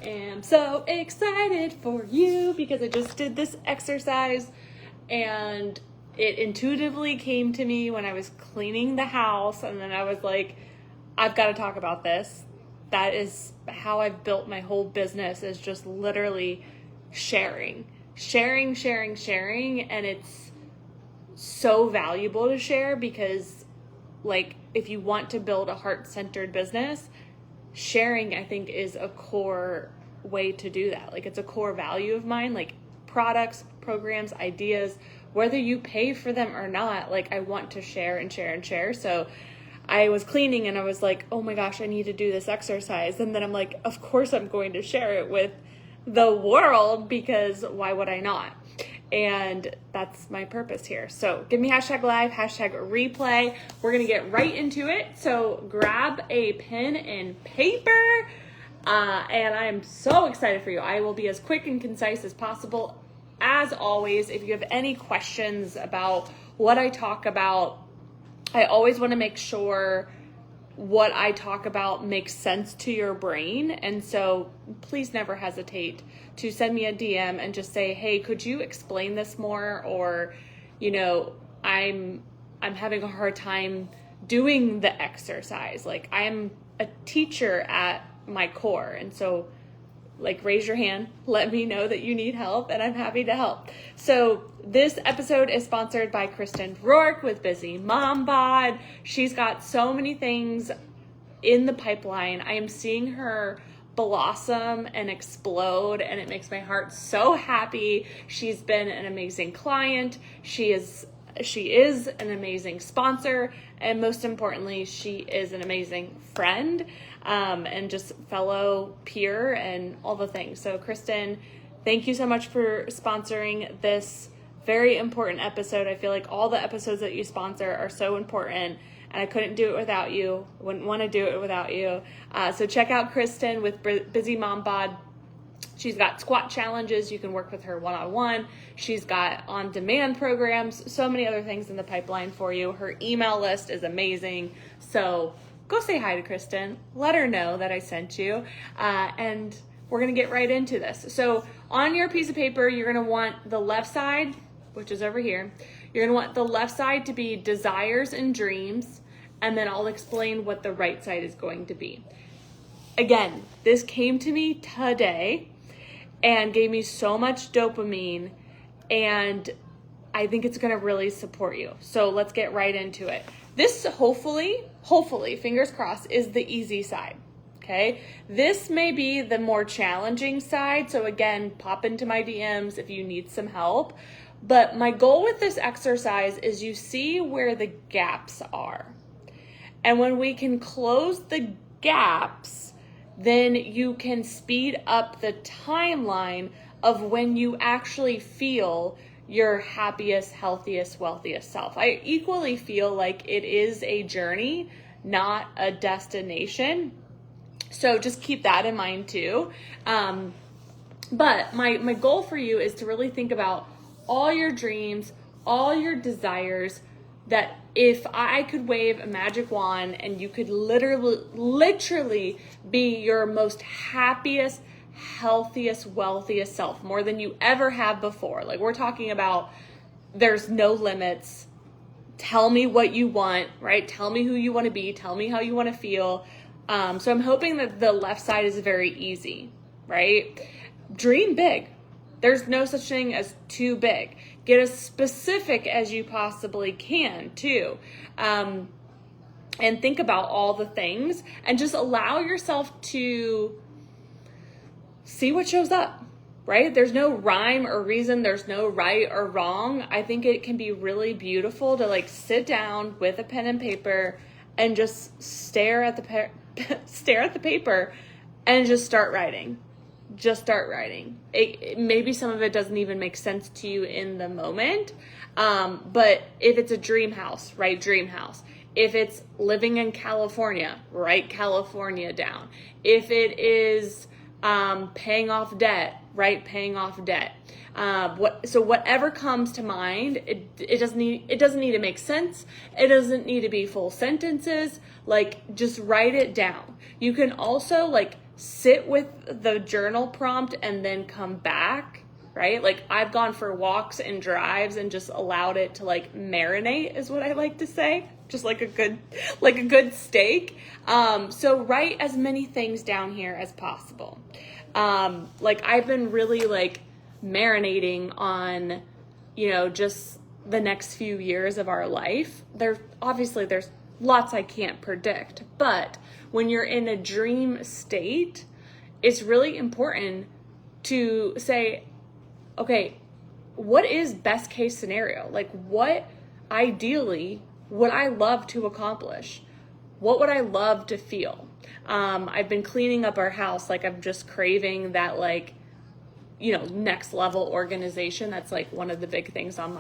am so excited for you because I just did this exercise and it intuitively came to me when I was cleaning the house, and then I was like, I've got to talk about this. That is how I've built my whole business, is just literally sharing, and it's so valuable to share because, like, if you want to build a heart-centered business, sharing, I think, is a core way to do that. Like, it's a core value of mine, like products, programs, ideas, whether you pay for them or not, like, I want to share and share and share. So I was cleaning and I was like, oh my gosh, I need to do this exercise. And then I'm like, of course I'm going to share it with the world, because why would I not? And that's my purpose here. So give me #live, #replay. We're going to get right into it. So grab a pen and paper. And I'm so excited for you. I will be as quick and concise as possible. As always, if you have any questions about what I talk about, I always want to make sure what I talk about makes sense to your brain. And so please never hesitate to send me a DM and just say, hey, could you explain this more? Or, you know, I'm having a hard time doing the exercise. Like, I'm a teacher at my core. And so, like, raise your hand, let me know that you need help, and I'm happy to help. So this episode is sponsored by Kristen Rourke with Busy Mom Bod. She's got so many things in the pipeline. I am seeing her blossom and explode, and it makes my heart so happy. She's been an amazing client. She is an amazing sponsor, and most importantly, she is an amazing friend, and just fellow peer and all the things. So Kristen, thank you so much for sponsoring this very important episode. I feel like all the episodes that you sponsor are so important, and I couldn't do it without you. I wouldn't want to do it without you. So check out Kristen with Busy Mom Bod. She's got squat challenges. You can work with her one-on-one. She's got on-demand programs, so many other things in the pipeline for you. Her email list is amazing. So go say hi to Kristen. Let her know that I sent you. And we're going to get right into this. So on your piece of paper, you're going to want the left side, which is over here. You're going to want the left side to be desires and dreams. And then I'll explain what the right side is going to be. Again, this came to me today and gave me so much dopamine, and I think it's going to really support you. So let's get right into it. This hopefully, fingers crossed, is the easy side. Okay. This may be the more challenging side. So again, pop into my DMs if you need some help. But my goal with this exercise is you see where the gaps are. And when we can close the gaps, then you can speed up the timeline of when you actually feel your happiest, healthiest, wealthiest self. I equally feel like it is a journey, not a destination. So just keep that in mind too. But my goal for you is to really think about all your dreams, all your desires, that if I could wave a magic wand and you could literally be your most happiest, healthiest, wealthiest self, more than you ever have before. Like, we're talking about there's no limits. Tell me what you want, right? Tell me who you want to be. Tell me how you want to feel. So I'm hoping that the left side is very easy, right? Dream big. There's no such thing as too big. Get as specific as you possibly can too. And think about all the things and just allow yourself to see what shows up, right? There's no rhyme or reason. There's no right or wrong. I think it can be really beautiful to, like, sit down with a pen and paper and just stare at the paper and just start writing. Just start writing. Maybe some of it doesn't even make sense to you in the moment. But if it's a dream house, write dream house. If it's living in California, write California down. If it is paying off debt, write paying off debt. So whatever comes to mind, it doesn't need to make sense. It doesn't need to be full sentences. Like, just write it down. You can also, like, sit with the journal prompt and then come back, right? Like I've gone for walks and drives and just allowed it to like marinate, is what I like to say, just like a good steak. So write as many things down here as possible. Like I've been really like marinating on, just the next few years of our life. There's lots I can't predict, but when you're in a dream state, it's really important to say, okay, what is best case scenario? Like what ideally would I love to accomplish? What would I love to feel? I've been cleaning up our house. Like I'm just craving that next level organization. That's like one of the big things on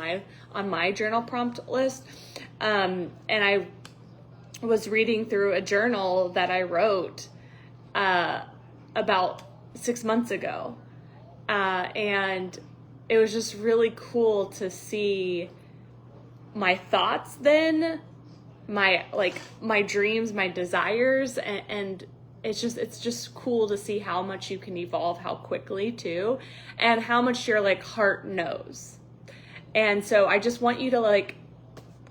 my journal prompt list. And I was reading through a journal that I wrote about 6 months ago. And it was just really cool to see my thoughts then, my dreams, my desires, and it's just cool to see how much you can evolve, how quickly too, and how much your like heart knows. And so I just want you to like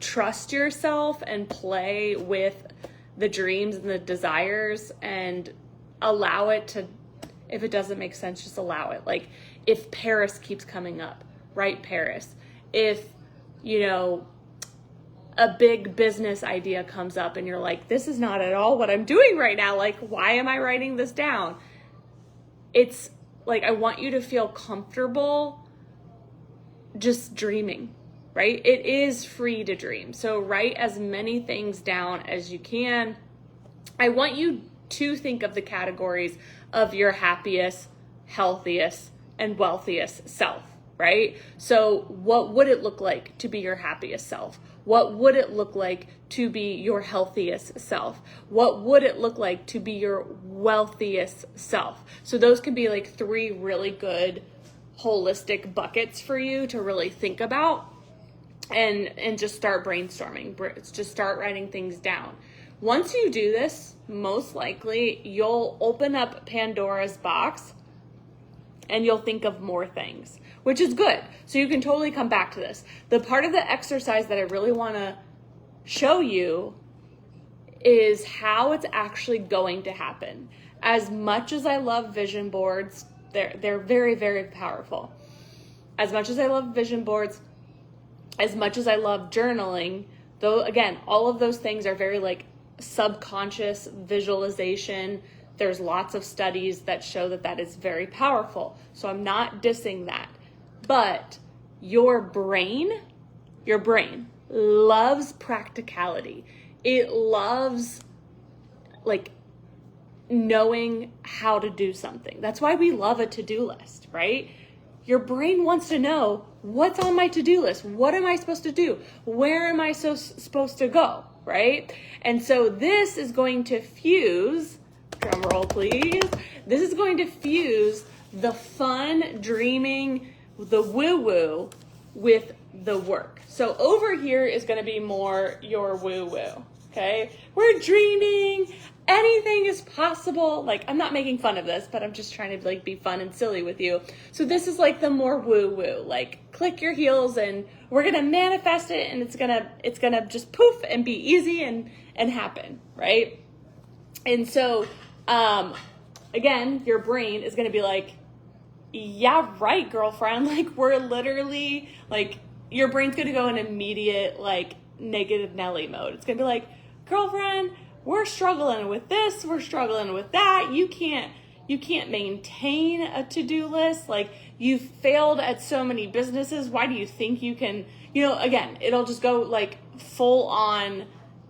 trust yourself and play with the dreams and the desires and allow it to, if it doesn't make sense, just allow it. Like if Paris keeps coming up, write Paris. If, a big business idea comes up and you're like, this is not at all what I'm doing right now. Like, why am I writing this down? It's like, I want you to feel comfortable just dreaming, right? It is free to dream. So write as many things down as you can. I want you to think of the categories of your happiest, healthiest, and wealthiest self, right? So what would it look like to be your happiest self? What would it look like to be your healthiest self? What would it look like to be your wealthiest self? So those can be like 3 really good holistic buckets for you to really think about and just start brainstorming. Just start writing things down. Once you do this, most likely you'll open up Pandora's box and you'll think of more things, which is good. So you can totally come back to this. The part of the exercise that I really want to show you is how it's actually going to happen. As much as I love vision boards, they're very, very powerful. As much as I love vision boards, as much as I love journaling, though, again, all of those things are very like subconscious visualization. There's lots of studies that show that is very powerful. So I'm not dissing that. But your brain loves practicality. It loves like knowing how to do something. That's why we love a to-do list, right? Your brain wants to know, what's on my to-do list? What am I supposed to do? Where am I supposed to go, right? And so this is going to fuse, drum roll please, this is going to fuse the fun, dreaming, the woo-woo with the work. So over here is going to be more your woo-woo, okay? We're dreaming, anything is possible. Like, I'm not making fun of this, but I'm just trying to like be fun and silly with you. So this is like the more woo-woo, like click your heels and we're going to manifest it and it's going to just poof and be easy and happen, right? And so, again, your brain is going to be like, yeah, right, girlfriend. Like, we're literally like, your brain's going to go in immediate, like, negative Nelly mode. It's going to be like, girlfriend, we're struggling with this. We're struggling with that. You can't maintain a to-do list. Like, you've failed at so many businesses. Why do you think you can, again, it'll just go like full on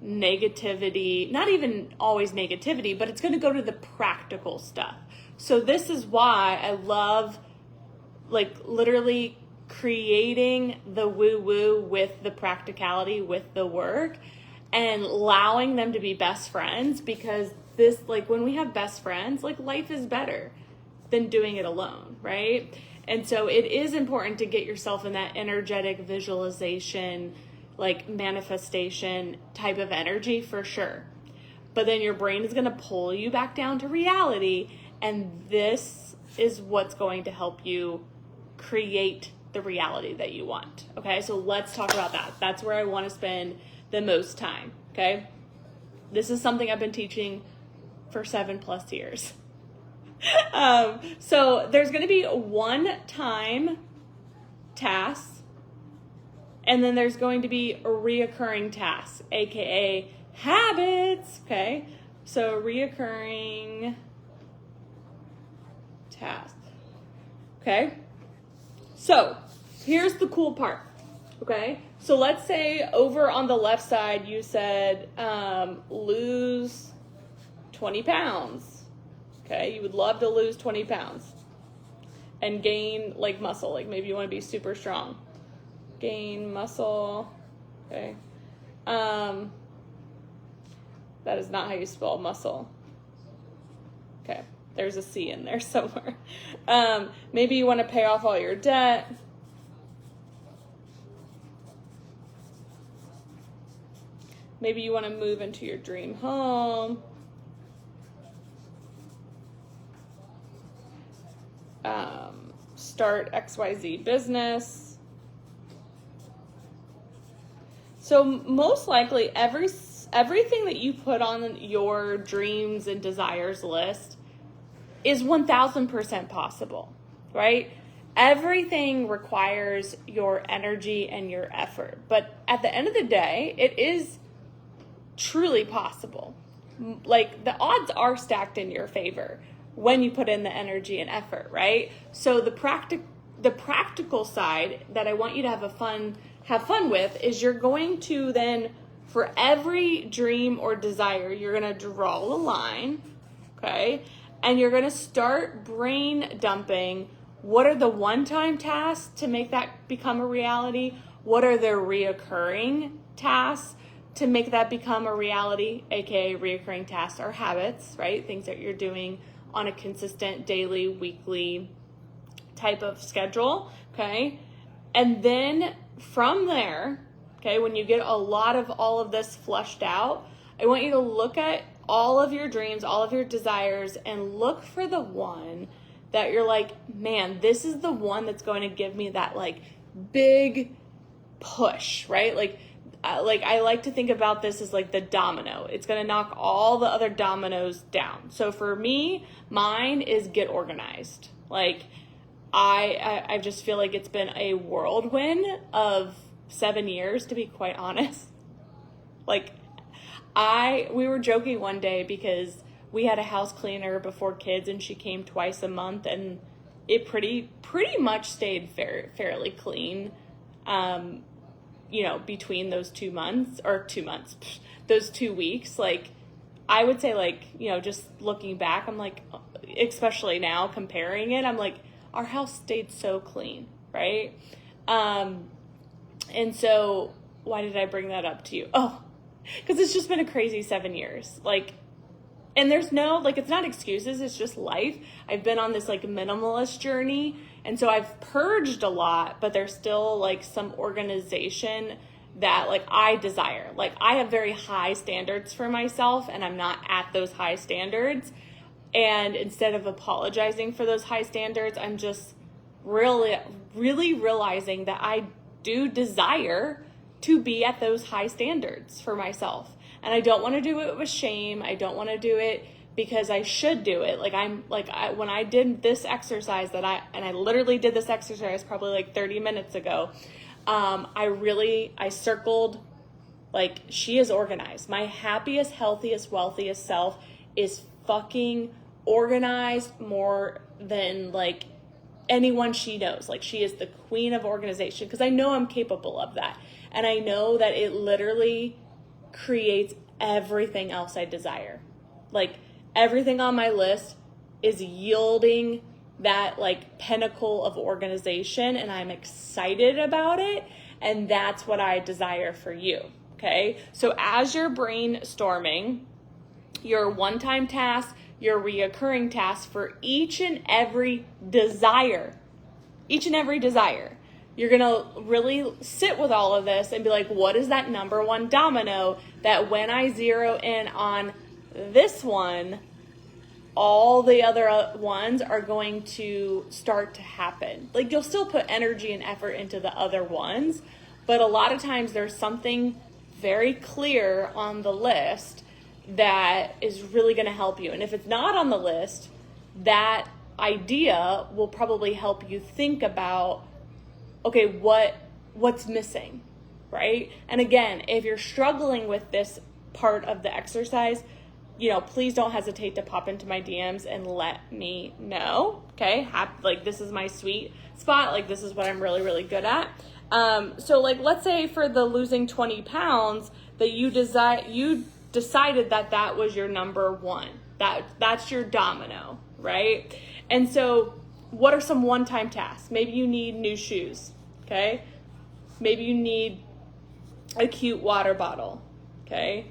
negativity, not even always negativity, but it's going to go to the practical stuff. So this is why I love like literally creating the woo-woo with the practicality, with the work, and allowing them to be best friends, because this, like, when we have best friends, like, life is better than doing it alone, right? And so it is important to get yourself in that energetic visualization, like manifestation type of energy for sure. But then your brain is going to pull you back down to reality And this is what's going to help you create the reality that you want. Okay, so let's talk about that. That's where I want to spend the most time. Okay, this is something I've been teaching for 7+ years. So there's going to be one-time tasks, and then there's going to be reoccurring tasks, aka habits. Okay, so reoccurring tasks. Okay, so here's the cool part. Okay, so let's say over on the left side you said lose 20 pounds. Okay, you would love to lose 20 pounds and gain like muscle. Like maybe you want to be super strong. Gain muscle. Okay. That is not how you spell muscle. Okay, there's a C in there somewhere. Maybe you want to pay off all your debt. Maybe you want to move into your dream home. Start XYZ business. So most likely everything that you put on your dreams and desires list is 1000% possible, right? Everything requires your energy and your effort. But at the end of the day, it is truly possible. Like the odds are stacked in your favor when you put in the energy and effort, right? So the practical side that I want you to have fun with is you're going to then, for every dream or desire, you're going to draw a line, okay? And you're going to start brain dumping what are the one-time tasks to make that become a reality? What are the reoccurring tasks to make that become a reality? AKA reoccurring tasks are habits, right? Things that you're doing on a consistent daily, weekly type of schedule, okay? And then from there, okay, when you get a lot of all of this flushed out, I want you to look at all of your dreams, all of your desires, and look for the one that you're like, man, this is the one that's going to give me that like big push, right? Like I like to think about this as like the domino. It's going to knock all the other dominoes down. So for me, mine is get organized. Like I just feel like it's been a whirlwind of 7 years, to be quite honest. Like we were joking one day because we had a house cleaner before kids and she came twice a month and it pretty much stayed fairly clean. Between those 2 months, those 2 weeks, like I would say like, just looking back, I'm like, especially now comparing it, I'm like, our house stayed so clean, right? And so why did I bring that up to you? Oh, because it's just been a crazy 7 years. Like, and there's no, like, it's not excuses. It's just life. I've been on this like minimalist journey. And so I've purged a lot, but there's still like some organization that like I desire. Like I have very high standards for myself and I'm not at those high standards. And instead of apologizing for those high standards, I'm just really realizing that I do desire to be at those high standards for myself. And I don't want to do it with shame. I don't want to do it because I should do it. Like when I did this exercise I literally did this exercise probably like 30 minutes ago. I circled like she is organized. My happiest, healthiest, wealthiest self is fucking organized more than like anyone she knows. Like she is the queen of organization because I know I'm capable of that. And I know that it literally creates everything else I desire. Like everything on my list is yielding that like pinnacle of organization and I'm excited about it. And that's what I desire for you. Okay. So as you're brainstorming your one-time task, your reoccurring tasks for each and every desire, you're going to really sit with all of this and be like, what is that number one domino that when I zero in on this one, all the other ones are going to start to happen. Like, you'll still put energy and effort into the other ones, but a lot of times there's something very clear on the list that is really going to help you. And if it's not on the list, that idea will probably help you think about, okay, what's missing, right? And again, if you're struggling with this part of the exercise, please don't hesitate to pop into my DMs and let me know, okay? Like, this is my sweet spot. Like, this is what I'm really, really good at. So like, let's say for the losing 20 pounds that you decided that was your number one, that's your domino, right? And so what are some one-time tasks? Maybe you need new shoes, okay? Maybe you need a cute water bottle, okay?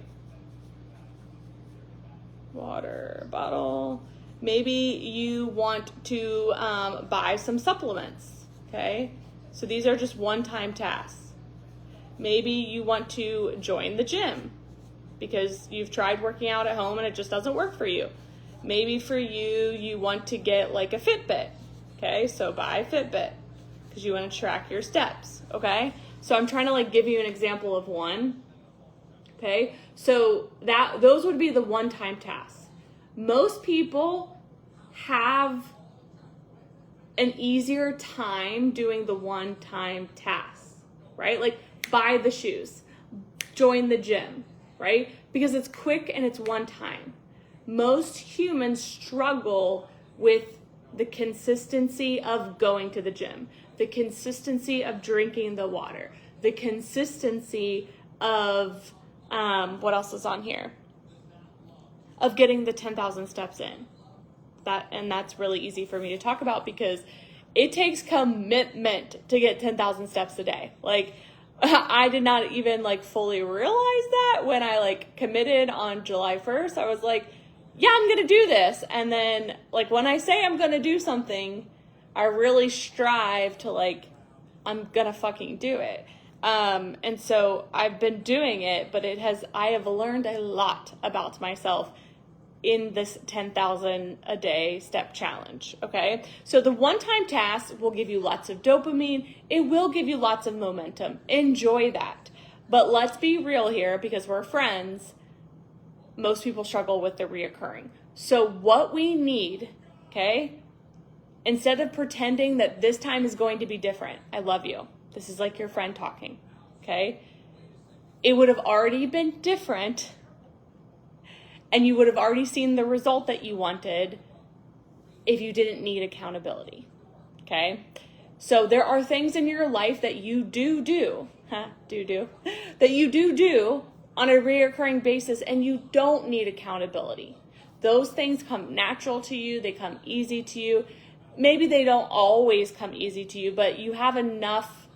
Water bottle. Maybe you want to buy some supplements, okay? So these are just one-time tasks. Maybe you want to join the gym because you've tried working out at home and it just doesn't work for you. Maybe for you want to get like a Fitbit, okay? So buy a Fitbit because you want to track your steps, okay? So I'm trying to like give you an example of one, okay? So those would be the one-time tasks. Most people have an easier time doing the one-time tasks, right? Like, buy the shoes, join the gym, right? Because it's quick and it's one time. Most humans struggle with the consistency of going to the gym, the consistency of drinking the water, the consistency of, what else is on here? Of getting the 10,000 steps in. That's really easy for me to talk about because it takes commitment to get 10,000 steps a day. Like, I did not even like fully realize that when I like committed on July 1st. I was like, yeah, I'm going to do this. And then like when I say I'm going to do something, I really strive to like, I'm going to fucking do it. And so I've been doing it, but I have learned a lot about myself in this 10,000 a day step challenge, okay? So the one-time task will give you lots of dopamine. It will give you lots of momentum. Enjoy that. But let's be real here because we're friends. Most people struggle with the reoccurring. So what we need, okay, instead of pretending that this time is going to be different, I love you. This is like your friend talking, okay? It would have already been different and you would have already seen the result that you wanted if you didn't need accountability, okay? So there are things in your life that you do that you do on a reoccurring basis and you don't need accountability. Those things come natural to you. They come easy to you. Maybe they don't always come easy to you, but you have enough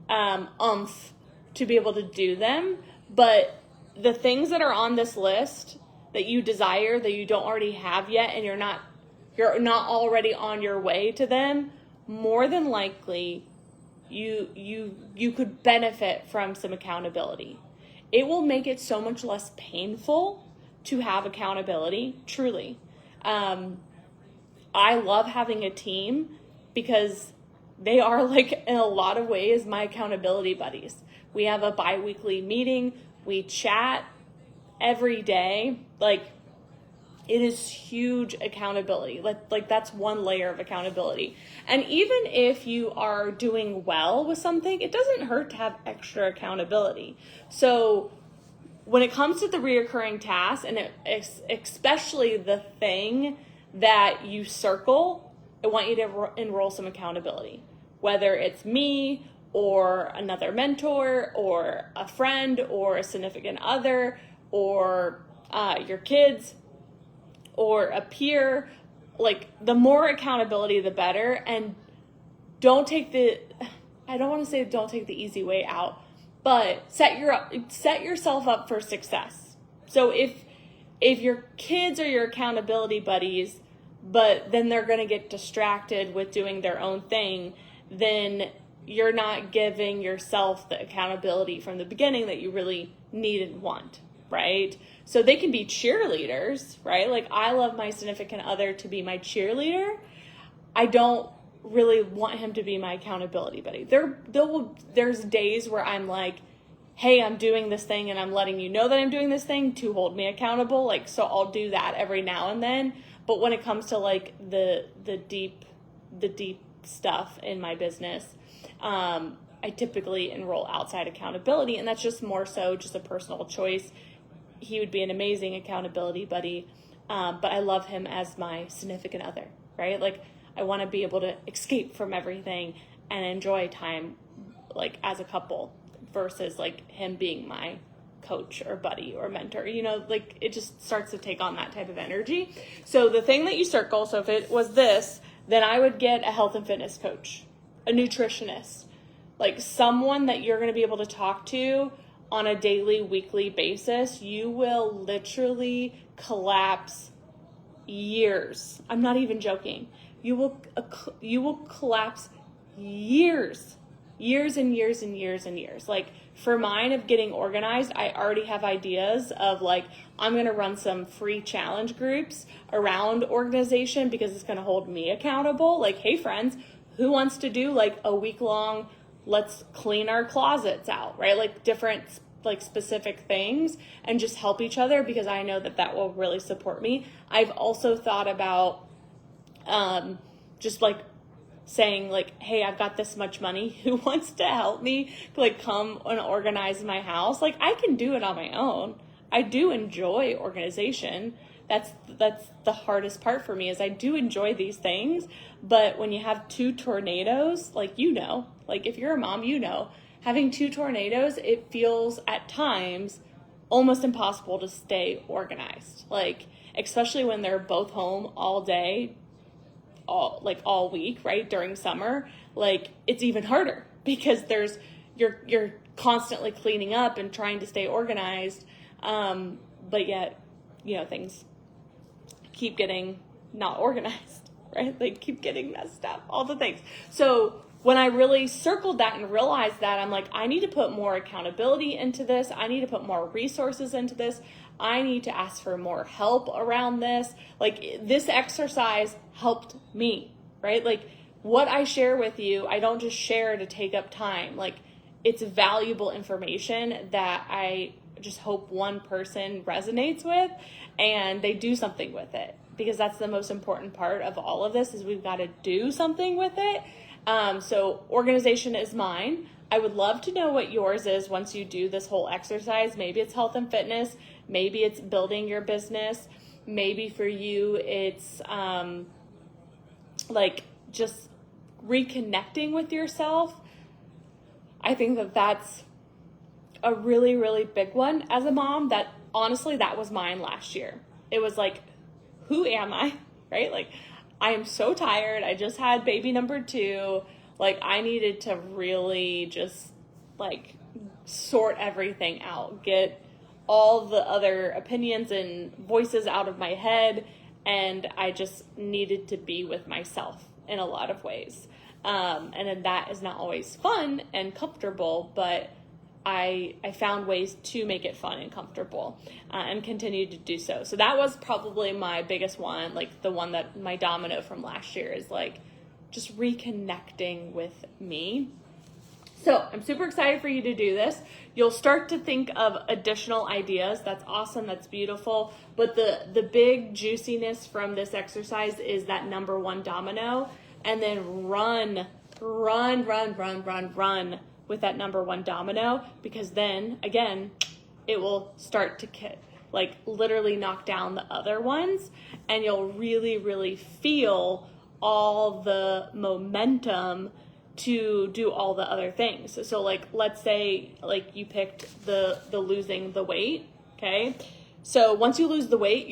oomph to be able to do them. But the things that are on this list that you desire, that you don't already have yet, and you're not already on your way to them, more than likely you could benefit from some accountability. It will make it so much less painful to have accountability, truly. I love having a team because they are like, in a lot of ways, my accountability buddies. We have a bi-weekly meeting. We chat every day. Like, it is huge accountability. Like that's one layer of accountability. And even if you are doing well with something, it doesn't hurt to have extra accountability. So when it comes to the reoccurring tasks, and especially the thing that you circle, I want you to enroll some accountability. Whether it's me or another mentor or a friend or a significant other or your kids or a peer, like the more accountability, the better. And don't take I don't want to say don't take the easy way out, but set yourself up for success. So if your kids are your accountability buddies, but then they're going to get distracted with doing their own thing, then you're not giving yourself the accountability from the beginning that you really need and want. right? So they can be cheerleaders, right? Like I love my significant other to be my cheerleader. I don't really want him to be my accountability buddy. There's days where I'm like, hey, I'm doing this thing and I'm letting you know that I'm doing this thing to hold me accountable. Like, so I'll do that every now and then. But when it comes to like the deep stuff in my business, I typically enroll outside accountability, and that's just more so just a personal choice. He would be an amazing accountability buddy, but I love him as my significant other, right? Like I want to be able to escape from everything and enjoy time like as a couple versus like him being my coach or buddy or mentor, you know, like it just starts to take on that type of energy. So the thing that you circle, so if it was this, then I would get a health and fitness coach, a nutritionist, like someone that you're going to be able to talk to on a daily, weekly basis. You will literally collapse years. I'm not even joking. You will collapse years and years and years and years. Like for mine of getting organized, I already have ideas of like, I'm going to run some free challenge groups around organization because it's going to hold me accountable. Like, hey friends, who wants to do like a week long, let's clean our closets out, right? Like different like specific things and just help each other, because I know that that will really support me. I've also thought about just like saying like, hey, I've got this much money. Who wants to help me like come and organize my house? Like I can do it on my own. I do enjoy organization. That's the hardest part for me is I do enjoy these things. But when you have two tornadoes, like, you know, like if you're a mom, you know, having two tornadoes, it feels at times almost impossible to stay organized. Like, especially when they're both home all day, all week, right? During summer, like it's even harder because you're constantly cleaning up and trying to stay organized. But yet, you know, things keep getting not organized, right? They keep getting messed up, all the things. So when I really circled that and realized that, I'm like, I need to put more accountability into this. I need to put more resources into this. I need to ask for more help around this. Like this exercise helped me, right? Like what I share with you, I don't just share to take up time. Like it's valuable information that I just hope one person resonates with and they do something with it, because that's the most important part of all of this is we've got to do something with it. So organization is mine. I would love to know what yours is once you do this whole exercise. Maybe it's health and fitness. Maybe it's building your business. Maybe for you, it's like just reconnecting with yourself. I think that that's a really, really big one as a mom. That honestly, that was mine last year. It was like, who am I? Right? Like, I am so tired. I just had baby number 2. Like, I needed to really just like sort everything out, get all the other opinions and voices out of my head. And I just needed to be with myself in a lot of ways. And then that is not always fun and comfortable, but I found ways to make it fun and comfortable, and continue to do so. So that was probably my biggest one, like the one that my domino from last year is like just reconnecting with me. So I'm super excited for you to do this. You'll start to think of additional ideas. That's awesome. That's beautiful. But the big juiciness from this exercise is that number 1 domino, and then run with that number 1 domino, because then again, it will start to like literally knock down the other ones, and you'll really, really feel all the momentum to do all the other things. So like, let's say like you picked the losing the weight. Okay. So once you lose the weight,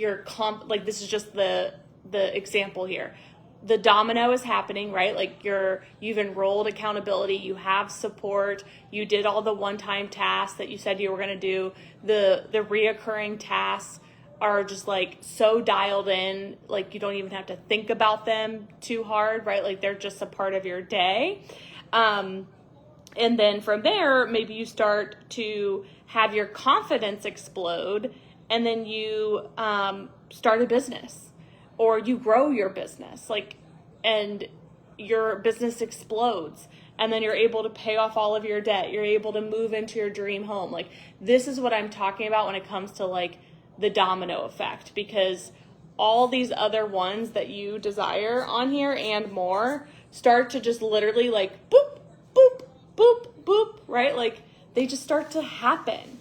like this is just the example here. The domino is happening, right? Like you've enrolled accountability, you have support, you did all the one-time tasks that you said you were going to do. The reoccurring tasks are just like so dialed in, like you don't even have to think about them too hard, right? Like they're just a part of your day. And then from there, maybe you start to have your confidence explode, and then you start a business, or you grow your business, and your business explodes, and then you're able to pay off all of your debt. You're able to move into your dream home. This is what I'm talking about when it comes to the domino effect, because all these other ones that you desire on here and more start to just literally boop, boop, boop, boop, right? They just start to happen.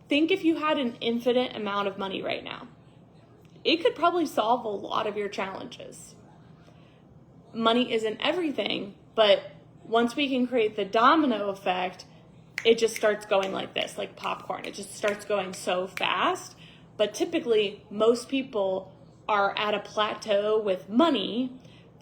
Think if you had an infinite amount of money right now, it could probably solve a lot of your challenges. Money isn't everything, but once we can create the domino effect, it just starts going like this, like popcorn. It just starts going so fast. But typically, most people are at a plateau with money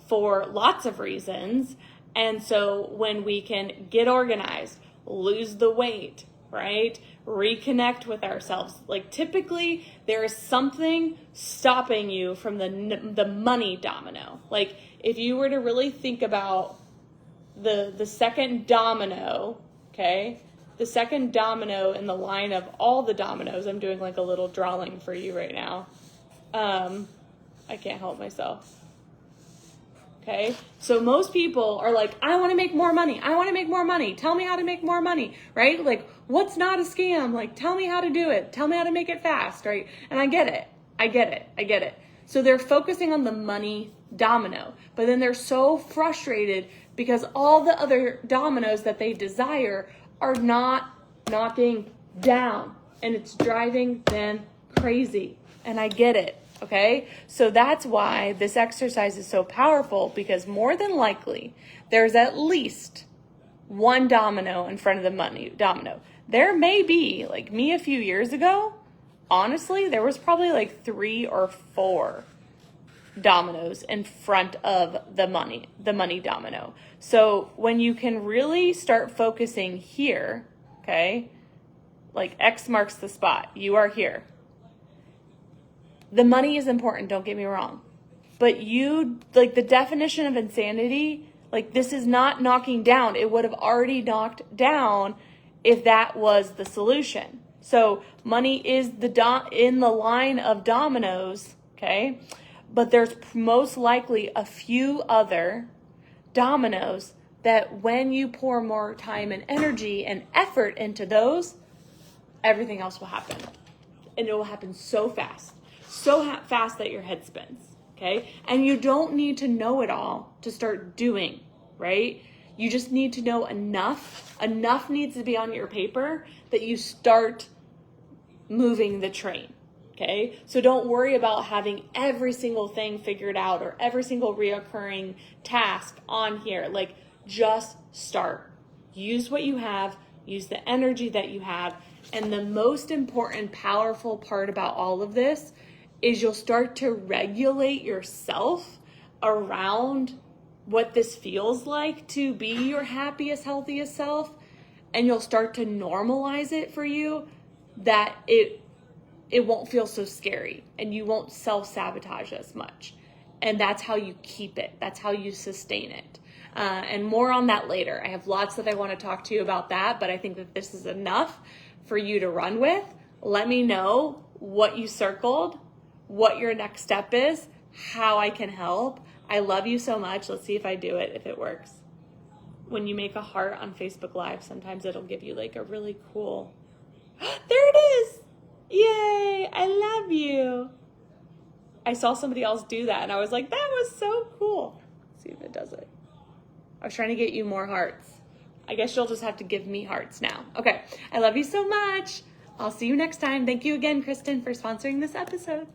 for lots of reasons. And so when we can get organized, lose the weight, right? Reconnect with ourselves. Typically, there is something stopping you from the money domino. If you were to really think about the second domino, okay? The second domino in the line of all the dominoes. I'm doing a little drawing for you right now. I can't help myself. Okay, so most people are I want to make more money. I want to make more money. Tell me how to make more money, right? What's not a scam? Tell me how to do it. Tell me how to make it fast, right? And I get it. So they're focusing on the money domino, but then they're so frustrated because all the other dominoes that they desire are not knocking down, and it's driving them crazy. And I get it. Okay, so that's why this exercise is so powerful, because more than likely there's at least one domino in front of the money domino. There may be, me a few years ago, honestly, there was probably 3 or 4 dominoes in front of the money domino. So when you can really start focusing here, okay, X marks the spot, you are here. The money is important, don't get me wrong. But the definition of insanity, this is not knocking down. It would have already knocked down if that was the solution. So money is in the line of dominoes, okay? But there's most likely a few other dominoes that when you pour more time and energy and effort into those, everything else will happen. And it will happen so fast. So fast that your head spins, okay? And you don't need to know it all to start doing, right? You just need to know enough. Enough needs to be on your paper that you start moving the train, okay? So don't worry about having every single thing figured out or every single reoccurring task on here. Just start. Use what you have. Use the energy that you have. And the most important, powerful part about all of this is you'll start to regulate yourself around what this feels like to be your happiest, healthiest self. And you'll start to normalize it for you, that it won't feel so scary and you won't self-sabotage as much. And that's how you keep it. That's how you sustain it. And more on that later. I have lots that I want to talk to you about that, but I think that this is enough for you to run with. Let me know what you circled, what your next step is, how I can help. I love you so much. Let's see if I do it, if it works. When you make a heart on Facebook Live, sometimes it'll give you a really cool, there it is. Yay, I love you. I saw somebody else do that and I was like, that was so cool. Let's see if it does it. I was trying to get you more hearts. I guess you'll just have to give me hearts now. Okay, I love you so much. I'll see you next time. Thank you again, Kristen, for sponsoring this episode.